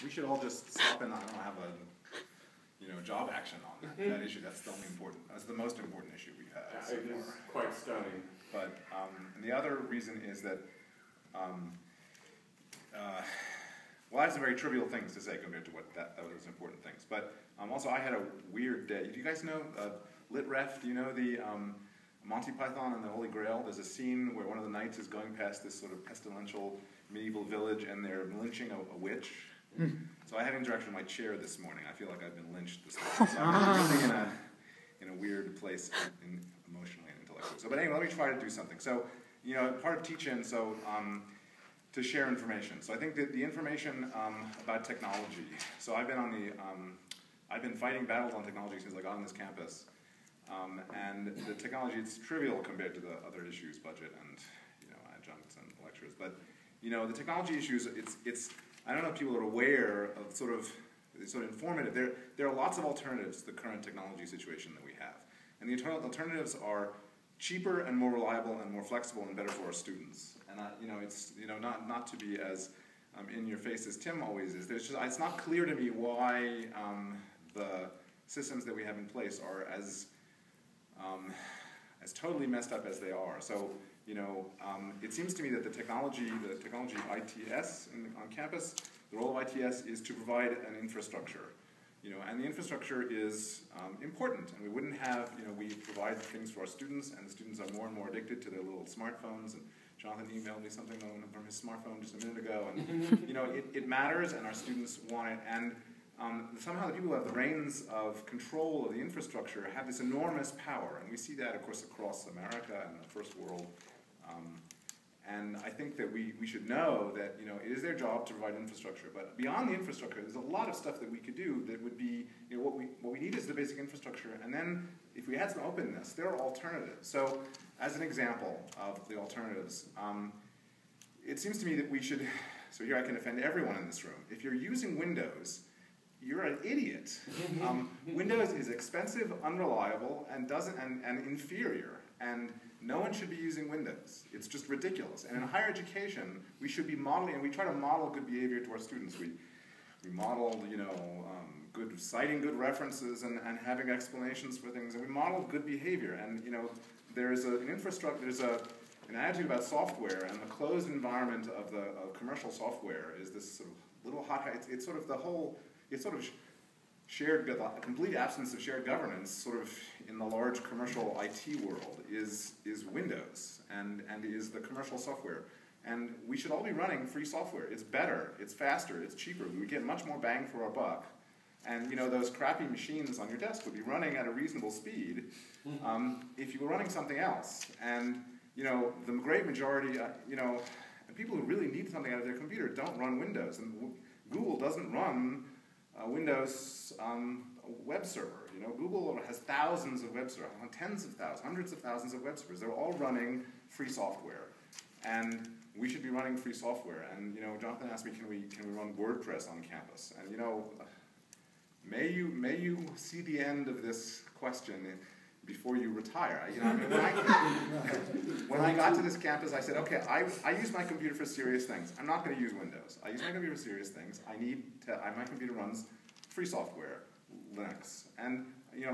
we should all just stop and I don't have a job action on that issue. That's the only important. That's the most important issue we've had. Yeah, it is quite stunning. But and the other reason is that well, I have some very trivial things to say compared to what those important things. But also, I had a weird day. Do you guys know Litref? Do you know the Monty Python and the Holy Grail? There's a scene where one of the knights is going past this sort of pestilential medieval village, and they're lynching a witch. So I had interaction with my chair this morning. I feel like I've been lynched this morning. So I'm really in a weird place emotionally and intellectually. So, but anyway, let me try to do something. So, part of teaching, to share information. So I think that the information about technology. So I've been I've been fighting battles on technology since I got on this campus. And the technology, it's trivial compared to the other issues, budget and adjuncts and lectures. But the technology issues, it's I don't know if people are aware of sort of informative. There are lots of alternatives to the current technology situation that we have, and the alternatives are cheaper and more reliable and more flexible and better for our students. And it's not to be as in your face as Tim always is. It's not clear to me why the systems that we have in place are as totally messed up as they are. So it seems to me that the technology ITS on campus, the role of ITS is to provide an infrastructure. And the infrastructure is important, and we wouldn't have, we provide things for our students, and the students are more and more addicted to their little smartphones, and Jonathan emailed me something from his smartphone just a minute ago, and it matters, and our students want it, and somehow the people who have the reins of control of the infrastructure have this enormous power, and we see that, of course, across America and the first world. And I think that we should know that it is their job to provide infrastructure. But beyond the infrastructure, there's a lot of stuff that we could do that would be what we need is the basic infrastructure. And then if we had some openness, there are alternatives. So as an example of the alternatives, it seems to me that we should. So here I can offend everyone in this room. If you're using Windows, you're an idiot. Windows is expensive, unreliable, and inferior. And no one should be using Windows. It's just ridiculous. And in higher education, we should be modeling, and we try to model good behavior to our students. We model, citing good references and having explanations for things, and we model good behavior. And there's an infrastructure, there's an attitude about software, and the closed environment of commercial software is this sort of little hot. It's sort of shared, a complete absence of shared governance, sort of in the large commercial IT world, is Windows and is the commercial software. And we should all be running free software. It's better, it's faster, it's cheaper. We get much more bang for our buck. And those crappy machines on your desk would be running at a reasonable speed if you were running something else. And the great majority, and people who really need something out of their computer don't run Windows. And Google doesn't run Windows web server. Google has thousands of web servers, tens of thousands, hundreds of thousands of web servers. They're all running free software, and we should be running free software. And Jonathan asked me, can we run WordPress on campus? And may you see the end of this question before you retire. When I got to this campus, I said, okay, I use my computer for serious things. I'm not going to use Windows. I use my computer for serious things. My computer runs free software, Linux, and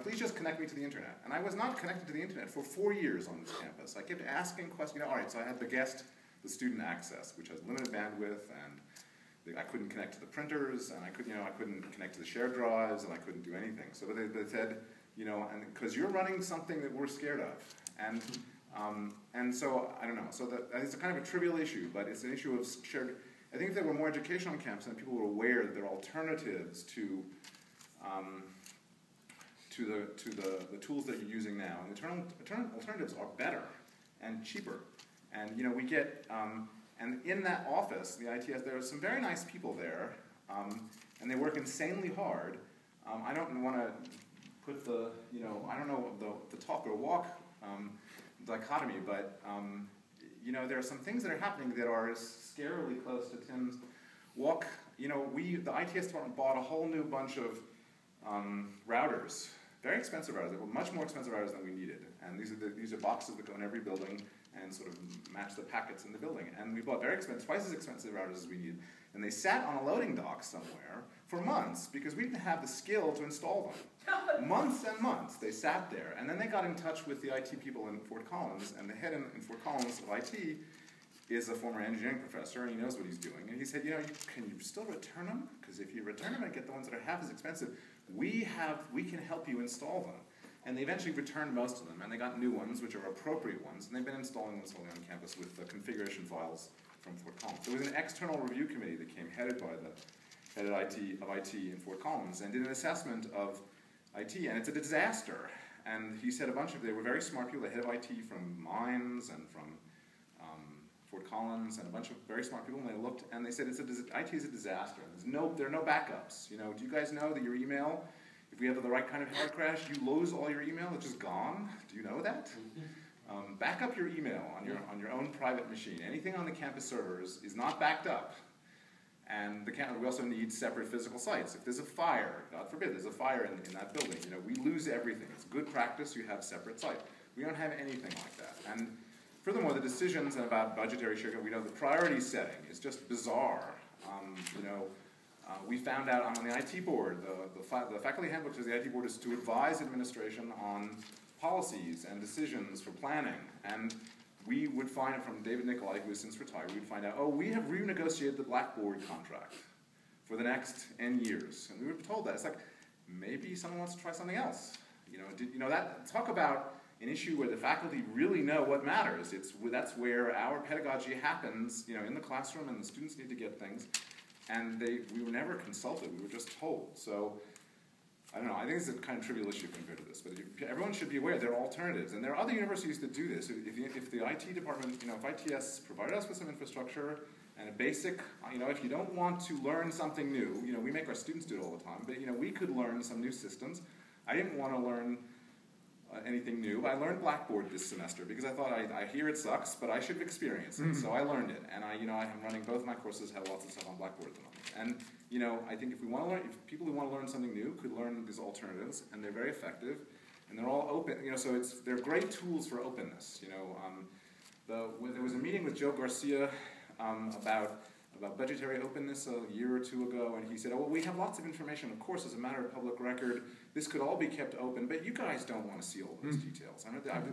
please just connect me to the internet. And I was not connected to the internet for 4 years on this campus. I kept asking questions. All right, so I had the student access, which has limited bandwidth, and I couldn't connect to the printers, and I couldn't connect to the shared drives, and I couldn't do anything. So they said, and because you're running something that we're scared of, and so I don't know. So it's a kind of a trivial issue, but it's an issue of shared. I think if there were more education on campus and people were aware that there are alternatives to the tools that you're using now, and alternatives are better and cheaper, and we get and in that office, the ITS, there are some very nice people there, and they work insanely hard. I don't want to put I don't know the talk or walk dichotomy, but there are some things that are happening that are scarily close to Tim's walk. The ITS department bought a whole new bunch of routers, very expensive routers. They were much more expensive routers than we needed, and these are boxes that go in every building. and sort of match the packets in the building. And we bought very expensive, twice as expensive routers as we needed. And they sat on a loading dock somewhere for months because we didn't have the skill to install them. Months and months they sat there. And then they got in touch with the IT people in Fort Collins, and the head in Fort Collins of IT is a former engineering professor, and he knows what he's doing. And he said, can you still return them? Because if you return them and get the ones that are half as expensive, we can help you install them. And they eventually returned most of them, and they got new ones, which are appropriate ones, and they've been installing them slowly on campus with the configuration files from Fort Collins. There was an external review committee that came headed by the head of IT in Fort Collins and did an assessment of IT, and it's a disaster. And he said they were very smart people, the head of IT from Mines and from Fort Collins, and a bunch of very smart people, and they looked and they said IT is a disaster. There are no backups. Do you guys know that your email, if we have the right kind of hard crash, you lose all your email, it's just gone? Do you know that? Back up your email on your own private machine. Anything on the campus servers is not backed up. And we also need separate physical sites. If there's a fire, God forbid, there's a fire in that building, we lose everything. It's good practice, you have separate sites. We don't have anything like that. And furthermore, the decisions about budgetary sharing, we know the priority setting is just bizarre. We found out I'm on the IT board. The faculty handbook says the IT board is to advise administration on policies and decisions for planning. And we would find from David Nicolai, who has since retired, we would find out, we have renegotiated the Blackboard contract for the next N years. And we were told that. It's like, maybe someone wants to try something else. Talk about an issue where the faculty really know what matters. That's where our pedagogy happens, in the classroom, and the students need to get things. And we were never consulted, we were just told. So, I don't know, I think it's a kind of trivial issue compared to this, but everyone should be aware there are alternatives. And there are other universities that do this. If the IT department, if ITS provided us with some infrastructure and a basic, if you don't want to learn something new, we make our students do it all the time, but we could learn some new systems. I didn't want to learn anything new. I learned Blackboard this semester because I thought I hear it sucks, but I should experience it. So I learned it, and I'm running both of my courses have lots of stuff on Blackboard at the moment. And I think if people who want to learn something new could learn these alternatives, and they're very effective, and they're all open. So they're great tools for openness. There was a meeting with Joe Garcia about budgetary openness a year or two ago, and he said, we have lots of information, of course, as a matter of public record. This could all be kept open, but you guys don't want to see all those details.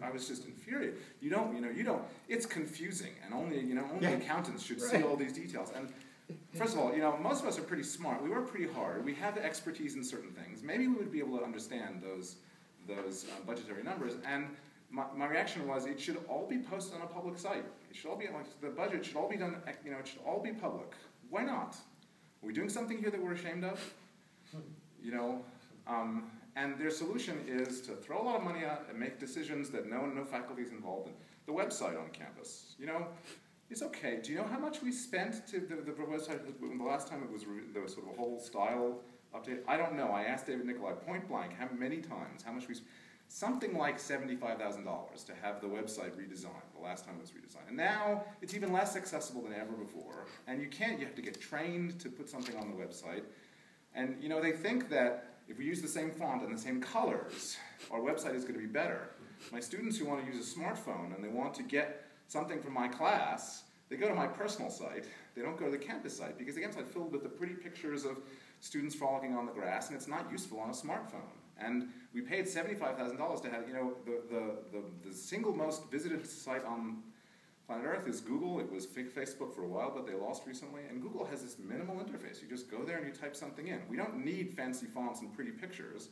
I was just infuriated. You don't. It's confusing, and only accountants should see all these details. And first of all, most of us are pretty smart. We work pretty hard. We have expertise in certain things. Maybe we would be able to understand those budgetary numbers. And my reaction was, it should all be posted on a public site. It should all be the budget should all be done. It should all be public. Why not? Are we doing something here that we're ashamed of? And their solution is to throw a lot of money out and make decisions that no faculty is involved in. The website on campus, it's okay. Do you know how much we spent to the website when the last time there was sort of a whole style update? I don't know. I asked David Nicolai point blank how many times, how much we spent. Something like $75,000 to have the website redesigned, the last time it was redesigned. And now it's even less accessible than ever before. And you have to get trained to put something on the website. And they think that if we use the same font and the same colors, our website is going to be better. My students who want to use a smartphone and they want to get something from my class, they go to my personal site. They don't go to the campus site because the campus site is filled with the pretty pictures of students frolicking on the grass, and it's not useful on a smartphone. And we paid $75,000 to have, the single most visited site on planet Earth is Google. It was Facebook for a while, but they lost recently. And Google has this minimal interface. You just go there and you type something in. We don't need fancy fonts and pretty pictures.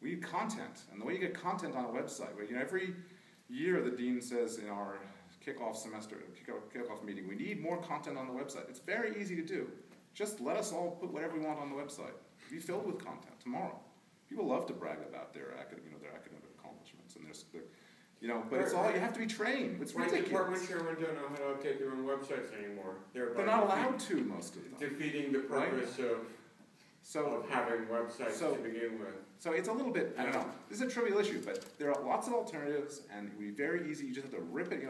We need content. And the way you get content on a website, every year the dean says in our kickoff meeting, we need more content on the website. It's very easy to do. Just let us all put whatever we want on the website. Be filled with content tomorrow. People love to brag about their academic accomplishments, and but it's all, you have to be trained. It's ridiculous. Department chairmen don't know how to update their own websites anymore. They're not allowed to, most of them. Defeating the purpose of having websites to begin with. So it's a little bit, I don't know, this is a trivial issue, but there are lots of alternatives, and it would be very easy. You just have to rip it,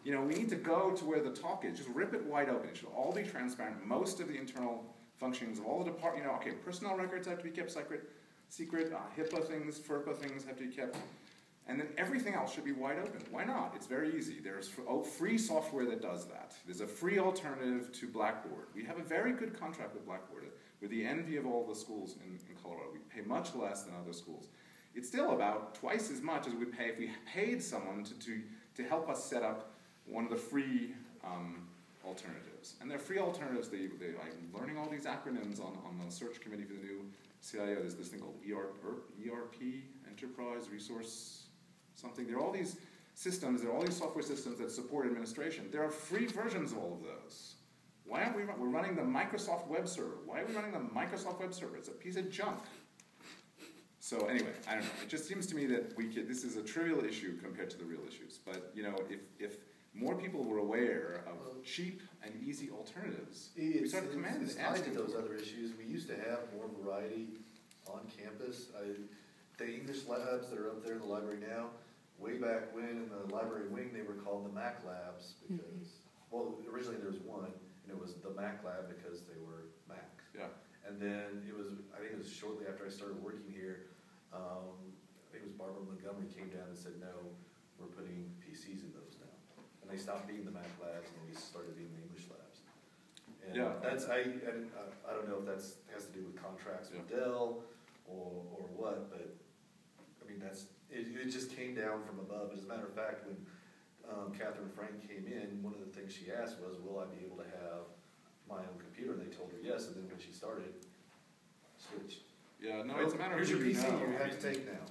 we need to go to where the talk is. Just rip it wide open. It should all be transparent. Most of the internal functions of all the departments, personnel records have to be kept secret, HIPAA things, FERPA things have to be kept, And then everything else should be wide open. Why not? It's very easy. There's free software that does that. There's a free alternative to Blackboard. We have a very good contract with Blackboard. We're the envy of all the schools in Colorado. We pay much less than other schools. It's still about twice as much as we'd pay if we paid someone to help us set up one of the free alternatives. And they're free alternatives. I'm learning all these acronyms on the search committee for the new CIO. There's this thing called ERP, Enterprise Resource something. There are all these systems, there are all these software systems that support administration. There are free versions of all of those. Why aren't we're running the Microsoft web server. Why are we running the Microsoft web server? It's a piece of junk. So anyway, I don't know. It just seems to me that this is a trivial issue compared to the real issues. But you know, if more people were aware of cheap and easy alternatives, we started commanding. It's tied to those other issues. We used to have more variety on campus. The English labs that are up there in the library now, way back when in the library wing they were called the Mac labs because, well, originally there was one, and it was the Mac lab because they were Macs. Yeah. And then I think it was shortly after I started working here, I think it was Barbara Montgomery came down and said, no, we're putting PCs in those now. And they stopped being the Mac labs and they started being the English labs. And yeah. I don't know if that has to do with contracts with Dell or what, but I mean, it just came down from above. As a matter of fact, when Catherine Frank came in, one of the things she asked was, will I be able to have my own computer? And they told her yes, and then when she started, switched. Yeah, no, it's a matter of here's your PC you have to take now.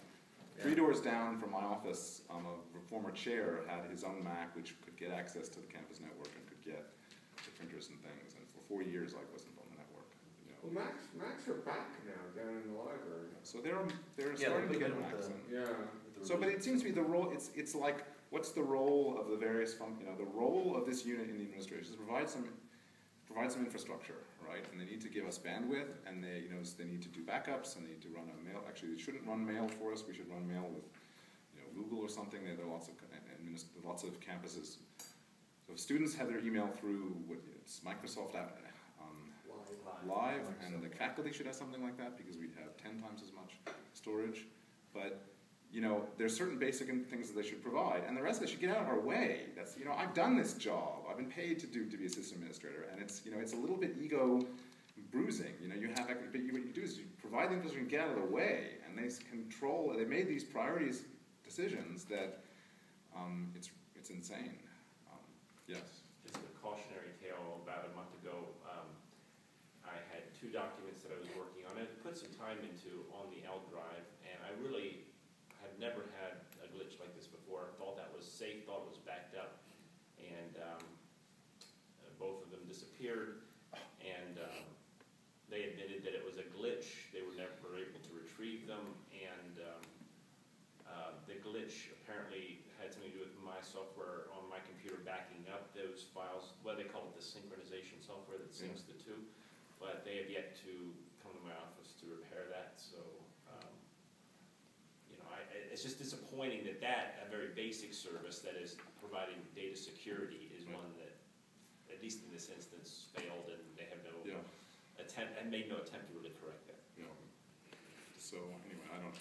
3 doors down from my office, a former chair had his own Mac, which could get access to the campus network and could get the printers and things. And for 4 years, I wasn't on the network. You know. Well, Macs are back now down in the library. So they're starting to get Macs in. Yeah. So, but it seems to me the role. It's like, what's the role of the various the role of this unit in the administration is to provide some infrastructure, right? And they need to give us bandwidth, and they need to do backups, and they need to run a mail. Actually, they shouldn't run mail for us. We should run mail with, Google or something. There are lots of campuses. So if students have their email through it's Microsoft Live, and the faculty should have something like that because we'd have 10 times as much storage. But there's certain basic things that they should provide, and the rest of it should get out of our way. That's I've done this job. I've been paid to be assistant administrator, and it's it's a little bit ego bruising. But what you do is you provide the infrastructure and get out of the way, and they control. They made these priorities decisions that it's insane. Yes. Just a cautionary tale. About a month ago, I had 2 documents that I was working on. I put some time into on the L drive, and I really have never had a glitch like this before. Thought that was safe, thought it was backed up, and both of them disappeared, and they admitted that it was a glitch. They were never able to retrieve them, and the glitch apparently had something to do with my software on my computer backing up those files. Well, they call it the synchronization software that syncs the two, but they have yet to come to my office to repair that, so it's just disappointing that a very basic service that is providing data security is one that, at least in this instance, failed, and they have no attempt, and made no attempt to really correct that. Yeah. So anyway, I don't.